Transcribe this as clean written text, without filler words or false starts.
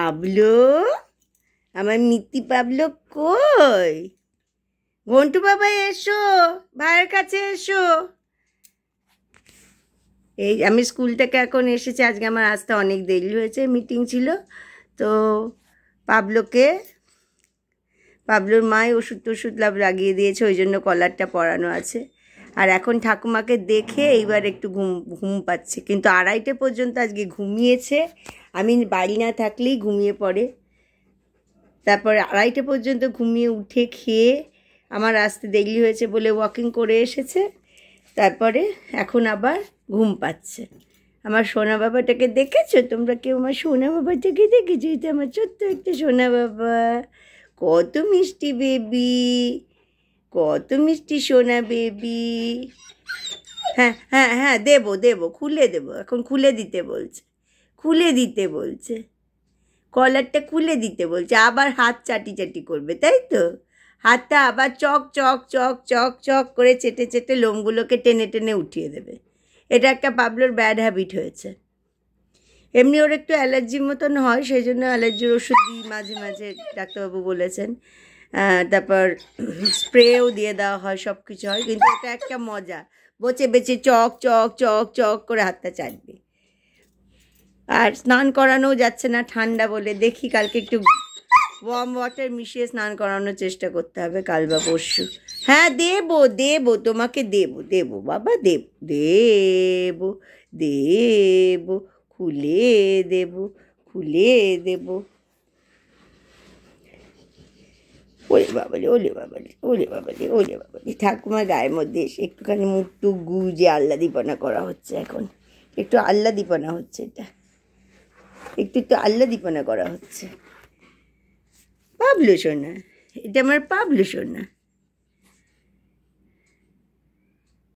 Pablo, আমার মিত্তি Pablo কই? ঘন্টু বাবা এসো, ভাইয়ের কাছে এসো। এই আমি স্কুল থেকে এখন এসেছি, আজকে আমার আসতে অনেক দেরি হয়েছে, মিটিং ছিল। তো পাবলোর মায় ওষুধ লাগিয়ে দিয়েছে, ওই জন্য কলারটা পরানো আছে। আর এখন ঠাকুমাকে দেখে এইবার একটু ঘুম পাচ্ছে, কিন্তু 2:30 পর্যন্ত আজকে ঘুমিয়েছে। আমি বাড়ি না থাকলেই ঘুমিয়ে পড়ে। তারপর 2:30 পর্যন্ত ঘুমিয়ে উঠে খেয়ে আমার আসতে দেরি হয়েছে বলে ওয়াকিং করে এসেছে। তারপরে এখন আবার ঘুম পাচ্ছে। আমার সোনা বাবাটাকে দেখেছো তোমরা কেউ? আমার সোনা বাবাটাকে দেখেছো? এটা আমার ছোট্ট একটা সোনা বাবা, কত মিষ্টি বেবি, কত মিষ্টি সোনা বেবি। হ্যাঁ হ্যাঁ হ্যাঁ, দেবো খুলে দেবো, এখন খুলে দিতে বলছে, কলারটা খুলে দিতে বলছে। আবার হাত চাটি করবে, তাই তো? হাতটা আবার চক চক চক চক চক করে চেটে লোমগুলোকে টেনে উঠিয়ে দেবে। এটা একটা পাবলোর ব্যাড হ্যাবিট হয়েছে। এমনি ওর একটু অ্যালার্জির মতন হয়, সেই জন্য অ্যালার্জির ওষুধ দিই মাঝে মাঝে, ডাক্তারবাবু বলেছেন। তারপর স্প্রেও দিয়ে দেওয়া হয়, সব কিছু হয়। কিন্তু এটা একটা মজা, বেছে চক চক চক চক করে হাতটা চাটবে। আর স্নান করানোও যাচ্ছে না ঠান্ডা বলে, দেখি কালকে একটু ওয়ার্ম ওয়াটার মিশিয়ে স্নান করানোর চেষ্টা করতে হবে, কাল বা পরশু। হ্যাঁ দেবো তোমাকে দেবো বাবা, দেবো খুলে দেবো। ওলে বাবালে ঠাকুমার গায়ের মধ্যে এসে একটুখানি মুখটুক গুজে আহ্লাদিপনা করা হচ্ছে। এখন একটু আহ্লাদিপনা হচ্ছে, এটা একটু আহ্লাদিপনা করা হচ্ছে। পাবলু সোনা, এটা আমার পাবলু সোনা।